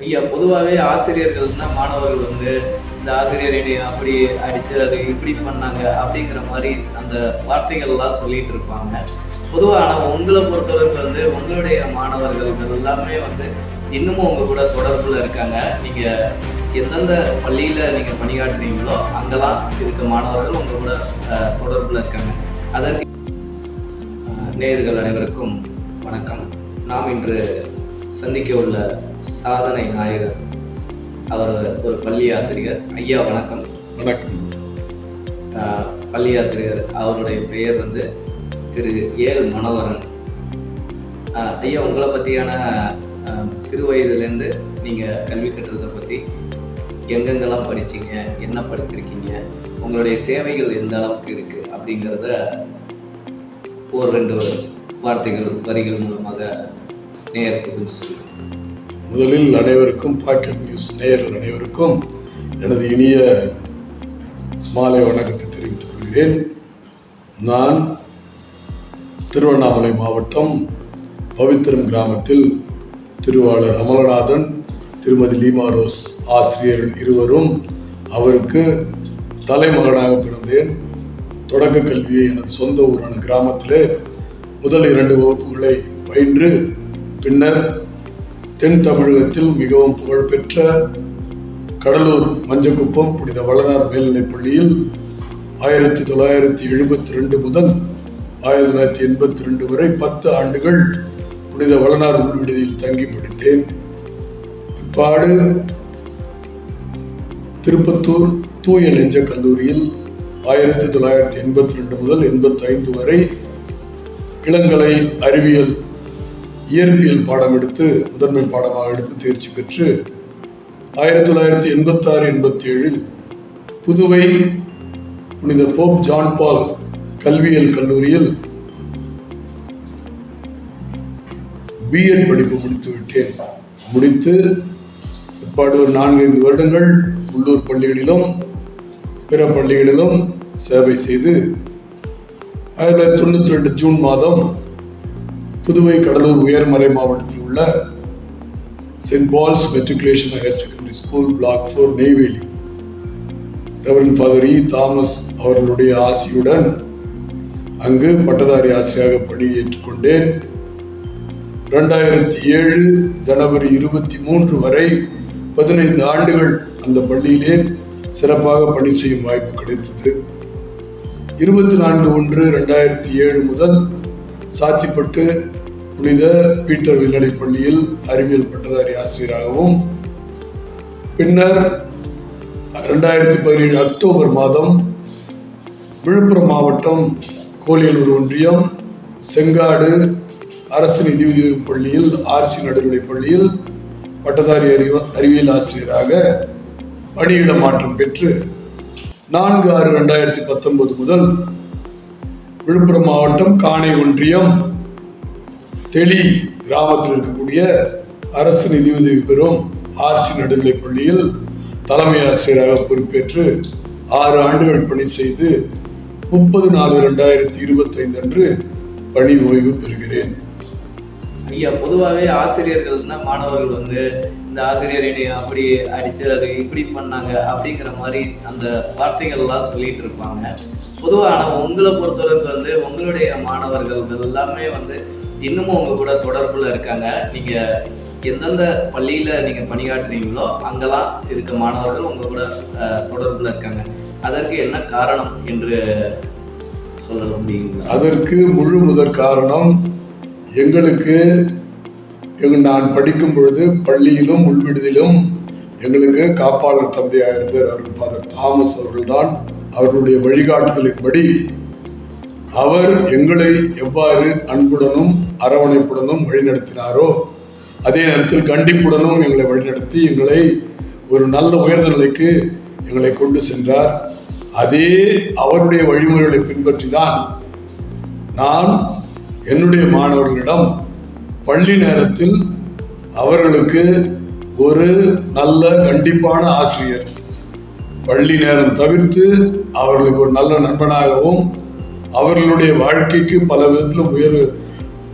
ஐயா, பொதுவாவே ஆசிரியர்கள்னா மாணவர்கள் வந்து, இந்த ஆசிரியர் என்னைய அப்படி அடிச்சு, அது இப்படி பண்ணாங்க அப்படிங்கிற மாரி அந்த வார்த்தைகள்லாம் சொல்லிட்டு இருப்பாங்க. பொதுவா ஆனா உங்கள பொறுத்தளவுக்கு வந்து, உங்களுடைய மாணவர்கள் எல்லாமே வந்து இன்னமும் உங்க கூட தொடர்புல இருக்காங்க. நீங்க எந்தெந்த பள்ளியில நீங்க பணியாற்றுறீங்களோ, அங்கலாம் இருக்க மாணவர்கள் உங்க கூட தொடர்புல இருக்காங்க. அதற்கு நேயர்கள் அனைவருக்கும் வணக்கம். நாம் இன்று சந்திக்க உள்ள சாதனை நாயகர் அவர் ஒரு பள்ளி ஆசிரியர். ஐயா வணக்கம். வணக்கம். பள்ளி ஆசிரியர் அவருடைய பெயர் வந்து திரு ஏல் மனோகரன். ஐயா, உங்களை பற்றியான சிறு வயதுலேருந்து நீங்கள் கல்வி கற்றதை பற்றி எங்கெங்கெல்லாம் படிச்சீங்க, என்ன படிச்சிருக்கீங்க, உங்களுடைய சேவைகள் எந்த அளவுக்கு இருக்குது அப்படிங்கிறத ஒரு 2 வார்த்தைகள் வரிகள் மூலமாக நேயருக்கு கொஞ்சம் சொல்லுங்கள். முதலில் அனைவருக்கும் பாக்கெட் நியூஸ் நேயர்கள் அனைவருக்கும் எனது இனிய மாலை வணக்கத்தை தெரிவித்துக் கொள்கிறேன். நான் திருவண்ணாமலை மாவட்டம் பவித்திரம் கிராமத்தில் திருவாளர் அமலநாதன், திருமதி லீமா ரோஸ் ஆசிரியர்கள் இருவரும் அவருக்கு தலைமகனாக பிறந்தேன். தொடக்க கல்வியை எனது சொந்த ஊரான கிராமத்திலே முதல் 2 வகுப்புகளை பயின்று பின்னர் தென் தமிழகத்தில் மிகவும் புகழ்பெற்ற கடலூர் மஞ்சக்குப்பம் புனித வளனார் மேல்நிலைப் பள்ளியில் 1972 முதல் 1982 வரை 10 ஆண்டுகள் புனித வளனார் உள் விடுதியில் தங்கி படித்தேன். பிற்பாடு திருப்பத்தூர் தூய நெஞ்ச கல்லூரியில் 1982 முதல் 85 வரை இளங்கலை அறிவியல் இயற்பியல் பாடம் எடுத்து முதன்மை பாடமாக எடுத்து தேர்ச்சி பெற்று 1986-87 புதுவை புனித போப் ஜான் பால் கல்வியியல் கல்லூரியில் பிஎட் படிப்பு முடித்து விட்டேன். முடித்து பிற்பாடு ஒரு 4-5 வருடங்கள் உள்ளூர் பள்ளிகளிலும் பிற பள்ளிகளிலும் சேவை செய்து 1992 ஜூன் மாதம் புதுவை கடலூர் உயர்மறை மாவட்டத்தில் உள்ள Saint Paul's matriculation higher secondary school block 4 Neyveli reverend father E Thomas அவர்களுடைய ஆசியுடன் அங்கு பட்டதாரி ஆசிரியராக பணியேற்றுக் கொண்டேன். 2007 ஜனவரி 23 வரை 15 ஆண்டுகள் அந்த பள்ளியிலே சிறப்பாக பணி செய்யும் வாய்ப்பு கிடைத்தது. 24/1/2007 முதல் சாத்திப்பட்டு புனித பீட்டர் மேல்நிலைப் பள்ளியில் அறிவியல் பட்டதாரி ஆசிரியராகவும், பின்னர் 2017 அக்டோபர் மாதம் விழுப்புரம் மாவட்டம் கோலியனூர் ஒன்றியம் செங்காடு அரசு நிதியுதவி பள்ளியில் ஆர்சி நடுநிலைப் பள்ளியில் பட்டதாரி அறிவியல் ஆசிரியராக பணியிட மாற்றம் பெற்று 4/6/2019 முதல் விழுப்புரம் மாவட்டம் காணை ஒன்றியம் தெளி கிராமத்தில் இருக்கக்கூடிய அரசு நிதியுதவி பெறும் ஆர்சி நடுநிலைப் பள்ளியில் தலைமை ஆசிரியராக பொறுப்பேற்று 6 ஆண்டுகள் பணி செய்து 30/4/2025 அன்று பணி ஓய்வு பெறுகிறேன். ஐயா, பொதுவாகவே ஆசிரியர்கள்னா மாணவர்கள் வந்து, இந்த ஆசிரியர் என்னைய அப்படி அடிச்சு, அது இப்படி பண்ணாங்க அப்படிங்கிற மாதிரி அந்த வார்த்தைகள்லாம் சொல்லிட்டு இருப்பாங்க. பொதுவாக ஆனால் உங்களை பொறுத்தளவுக்கு வந்து, உங்களுடைய மாணவர்கள் எல்லாமே வந்து இன்னமும் உங்க கூட தொடர்புல இருக்காங்க. நீங்க எந்தெந்த பள்ளியில நீங்க பணியாற்றுறீங்களோ அங்கெல்லாம் இருக்க மாணவர்கள் உங்க கூட தொடர்புல இருக்காங்க. அதற்கு என்ன காரணம் என்று சொல்ல முடியுங்களா? அதற்கு முழு முதற் காரணம், எங்களுக்கு நான் படிக்கும் பொழுது பள்ளியிலும் உள்விடுதியிலும் எங்களுக்கு காப்பாளர் தந்தையாக இருந்தார் அவர்கள் ஃபாதர் தாமஸ் அவர்கள்தான். அவர்களுடைய வழிகாட்டுதலின்படி அவர் எங்களை எவ்வாறு அன்புடனும் அரவணைப்புடனும் வழிநடத்தினாரோ, அதே நேரத்தில் கண்டிப்புடனும் எங்களை வழிநடத்தி எங்களை ஒரு நல்ல உயர்ந்த நிலைக்கு எங்களை கொண்டு சென்றார். அதே அவருடைய வழிமுறைகளை பின்பற்றி தான் நான் என்னுடைய மாணவர்களிடம் பள்ளி நேரத்தில் அவர்களுக்கு ஒரு நல்ல கண்டிப்பான ஆசிரியர், பள்ளி நேரம் தவிர்த்து அவர்களுக்கு ஒரு நல்ல நண்பனாகவும் அவர்களுடைய வாழ்க்கைக்கு பல விதத்திலும் உயர்வு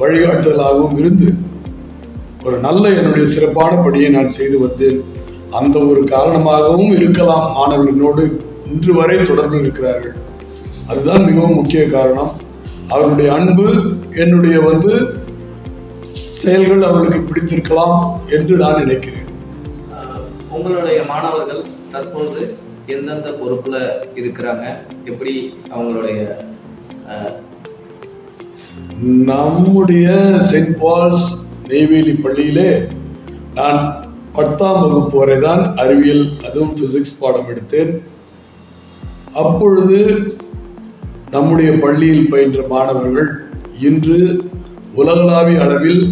வழிகாட்டுதலாகவும் இருந்து ஒரு நல்ல என்னுடைய சிறப்பான பணியை நான் செய்து வந்தேன். அந்த ஒரு காரணமாகவும் இருக்கலாம் மாணவர்களோடு இன்று வரை தொடர்பில் இருக்கிறார்கள். அதுதான் மிகவும் முக்கிய காரணம். அவருடைய அன்பு, என்னுடைய செயல்கள் அவர்களுக்கு பிடித்திருக்கலாம் என்று நான் நினைக்கிறேன். உங்களுடைய மாணவர்கள் தற்போது எந்தெந்த பொறுப்புல இருக்கிறாங்க? எப்படி அவங்களுடைய நம்முடைய செயின்ட் பால்ஸ் நெய்வேலி பள்ளியிலே நான் 10ஆம் வகுப்பு வரை தான் அறிவியல், அதுவும் பிசிக்ஸ் பாடம் எடுத்தேன். அப்பொழுது நம்முடைய பள்ளியில் பயின்ற மாணவர்கள் இன்று உலகளாவிய அளவில்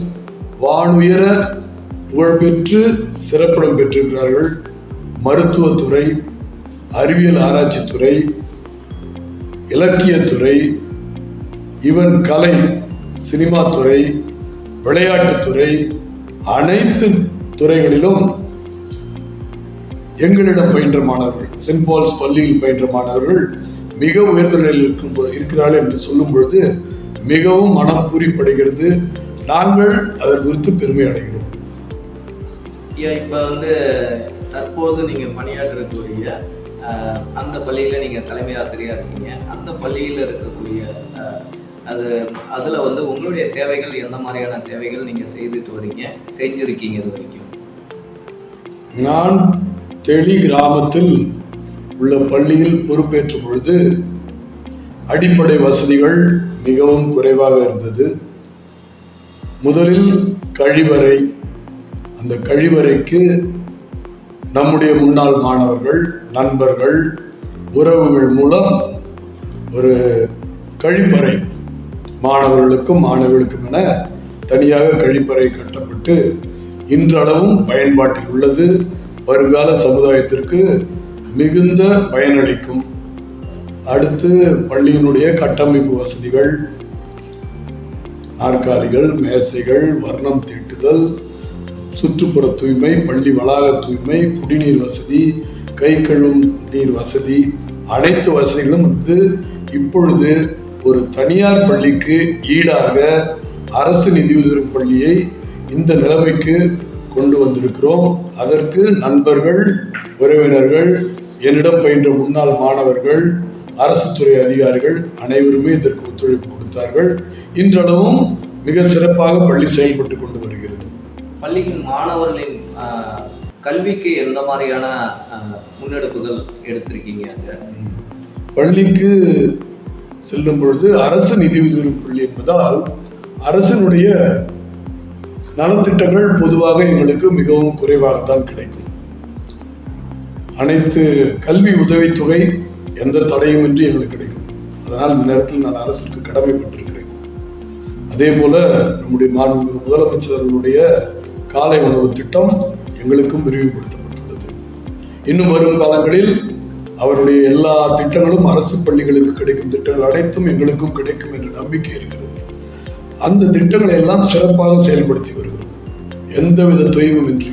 வானுயர புகழ்பெற்று சிறப்பிடம் பெற்றிருக்கிறார்கள். மருத்துவத்துறை, அறிவியல் ஆராய்ச்சித்துறை, இலக்கியத்துறை, ஈவன் கலை, சினிமா துறை, விளையாட்டுத்துறை, அனைத்து துறைகளிலும் எங்களிடம் பயின்ற மாணவர்கள், செயின்ட் பால்ஸ் பள்ளியில் பயின்ற மாணவர்கள் மிக உயர்ந்த நிலையில் இருக்கிறார்கள் என்று சொல்லும் பொழுது மிகவும் மனம் பூரிப்படைகிறது. நாங்கள் அதை குறித்து பெருமை அடைகிறோம். இப்ப தற்போது நீங்க பணியாற்றக்கூடிய அந்த பள்ளியில நீங்க தலைமை ஆசிரியரா இருக்கீங்க. அந்த பள்ளியில இருக்கக்கூடிய அதுல உங்களுடைய சேவைகள் எந்த மாதிரியான சேவைகள் நீங்க செஞ்சிருக்கீங்க இது வரைக்கும்? நான் தெளி கிராமத்தில் உள்ள பள்ளியில் பொறுப்பேற்றும் பொழுது அடிப்படை வசதிகள் மிகவும் குறைவாக இருந்தது. முதலில் கழிவறை, அந்த கழிவறைக்கு நம்முடைய முன்னாள் மாணவர்கள், நண்பர்கள், உறவுகள் மூலம் ஒரு கழிப்பறை மாணவர்களுக்கும் மாணவர்களுக்கும் என தனியாக கழிப்பறை கட்டப்பட்டு இன்றளவும் பயன்பாட்டில் உள்ளது. வருங்கால சமுதாயத்திற்கு மிகுந்த பயனளிக்கும். அடுத்து பள்ளியினுடைய கட்டமைப்பு வசதிகள், நாற்காலிகள், மேசைகள், வர்ணம் தீட்டுதல், சுற்றுப்புற தூய்மை, பள்ளி வளாக தூய்மை, குடிநீர் வசதி, கை கழுவும் நீர் வசதி, அனைத்து வசதிகளும் இப்பொழுது ஒரு தனியார் பள்ளிக்கு ஈடாக அரசு நிதியுதவி பள்ளியை இந்த நிலைமைக்கு கொண்டு வந்திருக்கிறோம். அதற்கு நண்பர்கள், உறவினர்கள், என்னிடம் பயின்ற முன்னாள் மாணவர்கள், அரசு துறை அதிகாரிகள் அனைவருமே இதற்கு ஒத்துழைப்பு கொடுத்தார்கள். இன்றளவும் மிக சிறப்பாக பள்ளி செயல்பட்டு கொண்டு வருகிறது. பள்ளியின் மாணவர்களின் கல்விக்கு எந்த மாதிரியான முன்னெடுப்புகள் எடுத்திருக்கீங்க? பள்ளிக்கு செல்லும் பொழுது அரசு நிதியுதவி பள்ளி என்பதால் அரசினுடைய நலத்திட்டங்கள் பொதுவாக எங்களுக்கு மிகவும் குறைவாகத்தான் கிடைக்கும். அனைத்து கல்வி உதவித்தொகை எந்த தடையுமின்றி எங்களுக்கு கிடைக்கும். அதனால் இந்த நேரத்தில் நான் அரசுக்கு கடமைப்பட்டிருக்கிறேன். அதே போல நம்முடைய முதலமைச்சர்களுடைய காலை உணவு திட்டம் எங்களுக்கும் விரிவுபடுத்தப்பட்டுள்ளது. இன்னும் வரும் காலங்களில் அவருடைய எல்லா திட்டங்களும், அரசு பள்ளிகளுக்கு கிடைக்கும் திட்டங்கள் அனைத்தும் எங்களுக்கும் கிடைக்கும் என்ற நம்பிக்கை இருக்கிறது. அந்த திட்டங்களை எல்லாம் சிறப்பாக செயல்படுத்தி வருகிறோம். எந்தவித தொய்வுமின்றி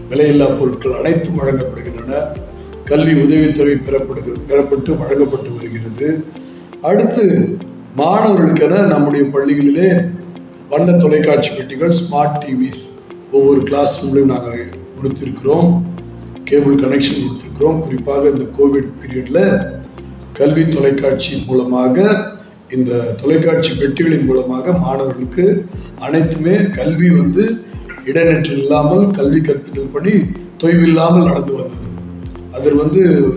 விலையில்லா பொருட்கள் அனைத்தும் வழங்கப்படுகின்றன. கல்வி உதவித்தொகை பெறப்பட்டு வழங்கப்பட்டு வருகிறது. அடுத்து மாணவர்களுக்கென நம்முடைய பள்ளிகளிலே வண்ண தொலைக்காட்சி பெட்டிகள், ஸ்மார்ட் டிவிஸ் ஒவ்வொரு கிளாஸ் ரூம்லையும் நாங்கள் கொடுத்திருக்கிறோம். கேபிள் கனெக்ஷன் கொடுத்திருக்கிறோம். குறிப்பாக இந்த கோவிட் பீரியட்ல கல்வி தொலைக்காட்சி மூலமாக, இந்த தொலைக்காட்சி பெட்டிகளின் மூலமாக மாணவர்களுக்கு அனைத்துமே கல்வி இடைநிற்றல் இல்லாமல் கல்வி கற்பித்தல் பணி தொய்வில்லாமல் நடந்து வந்தது. அதில்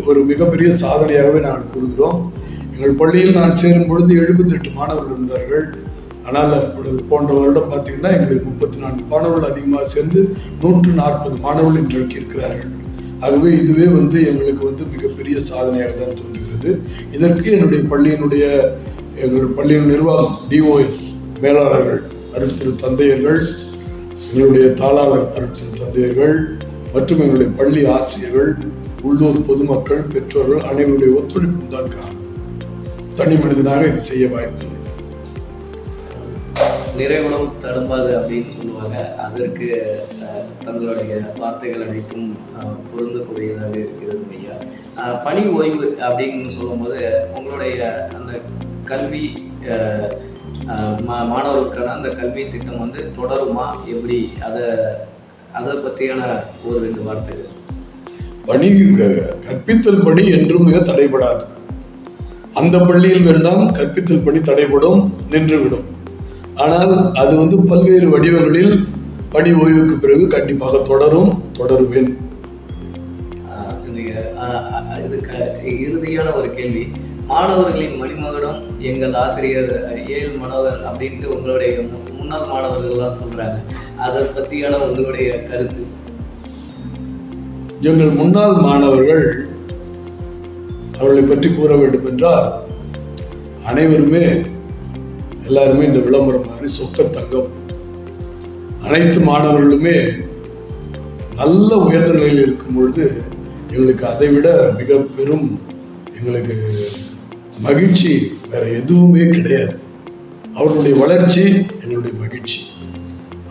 ஒரு மிகப்பெரிய சாதனையாகவே நாங்கள் கூறுகிறோம். எங்கள் பள்ளியில் நான் சேரும் பொழுது 78 மாணவர்கள் இருந்தார்கள். ஆனால் அப்பொழுது போன்ற வருடம் பார்த்தீங்கன்னா எங்களுக்கு 34 மாணவர்கள் அதிகமாக சேர்ந்து 140 மாணவர்கள் இன்றைக்கு இருக்கிறார்கள். ஆகவே இதுவே எங்களுக்கு மிகப்பெரிய சாதனையாக தான் தோன்றுகிறது. இதற்கு எங்களுடைய பள்ளியின் நிர்வாகம், டிஓஎஸ் மேலாளர்கள், அருட்திரு தந்தையர்கள், எங்களுடைய தாளாளர் அருட்திரு தந்தையர்கள் மற்றும் எங்களுடைய பள்ளி ஆசிரியர்கள், உள்ளூர் பொதுமக்கள், பெற்றோர்கள் அனைவருடைய ஒத்துழைப்பு தான் காரணம். தனி மனிதனாக இது செய்ய வாய்ப்பில்லை. நிறைவுடன் தடுப்பாது அப்படின்னு சொல்லுவாங்க. அதற்கு தங்களுடைய வார்த்தைகள் அனைத்தும் பொருந்தக்கூடியதாக இருக்கிறது ஐயா. பணி ஓய்வு அப்படின்னு சொல்லும்போது உங்களுடைய அந்த கல்வி மாணவர்களுக்கான அந்த கல்வி திட்டம் வந்து தொடருமா, எப்படி அதை பற்றியான ஒரு 2 வார்த்தைகள். பணி கற்பித்தல் பணி என்றுமே தடைபடாது. அந்த பள்ளியில் வேண்டாம் கற்பித்தல் பணி தடைபடும், நின்றுவிடும். ஆனால் அது வந்து பல்வேறு வடிவங்களில் பணி ஓய்வுக்கு பிறகு கண்டிப்பாக தொடருவேன். இதுக்கு இறுதியான ஒரு கேள்வி, மாணவர்களின் மணிமகுடம் எங்கள் ஆசிரியர் ஏழு மனோகர் அப்படின்ட்டு உங்களுடைய முன்னாள் மாணவர்கள்லாம் சொல்றாங்க, அதை பற்றியான உங்களுடைய கருத்து? எங்கள் முன்னாள் மாணவர்கள், அவர்களை பற்றி கூற வேண்டும் என்றால், அனைவருமே எல்லாருமே இந்த விளம்பரம் மாதிரி சொக்க தங்கம். அனைத்து மாணவர்களுமே நல்ல உயர்ந்த நிலையில் இருக்கும் பொழுது எங்களுக்கு அதை விட மிக பெரும் எங்களுக்கு மகிழ்ச்சி வேற எதுவுமே கிடையாது. அவர்களுடைய வளர்ச்சி எங்களுடைய மகிழ்ச்சி.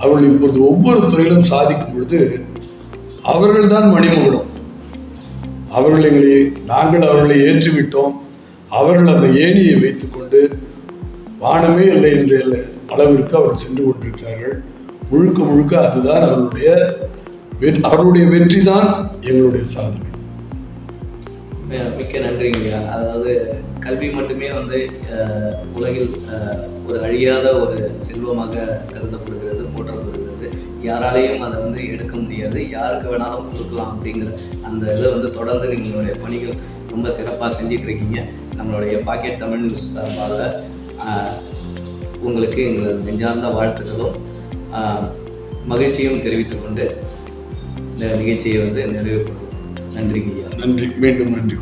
அவர்கள் இப்பொழுது ஒவ்வொரு துறையிலும் சாதிக்கும் பொழுது அவர்கள்தான் மணிமகுடம். நாங்கள் அவர்களை ஏற்றிவிட்டோம். அவர்கள் அந்த ஏணியை வைத்துக்கொண்டு வானமே இல்லை என்ற அளவிற்கு அவர்கள் சென்று கொண்டிருக்கிறார்கள். முழுக்க முழுக்க அதுதான் அவருடைய வெற்றி தான் எங்களுடைய சாதனை. மிக்க நன்றிங்கய்யா. அதாவது கல்வி மட்டுமே வந்து உலகில் ஒரு அழியாத ஒரு செல்வமாக கருதப்படுகிறது, போற்றப்படுகிறது. யாராலையும் அதை வந்து எடுக்க முடியாது, யாருக்கு வேணாலும் கொடுக்கலாம் அப்படிங்கிற அந்த இதை வந்து தொடர்ந்து நீங்களுடைய பணிகள் ரொம்ப சிறப்பாக செஞ்சிட்டு இருக்கீங்க. நம்மளுடைய பாக்கெட் தமிழ் நியூஸ் சார்பாக உங்களுக்கு எங்களது நெஞ்சார்ந்த வாழ்த்துக்களும் மகிழ்ச்சியும் தெரிவித்துக் கொண்டு இந்த நிகழ்ச்சியை வந்து நிறைவு பண்ணுவோம். நன்றிங்கய்யா. நன்றி. மீண்டும் நன்றி.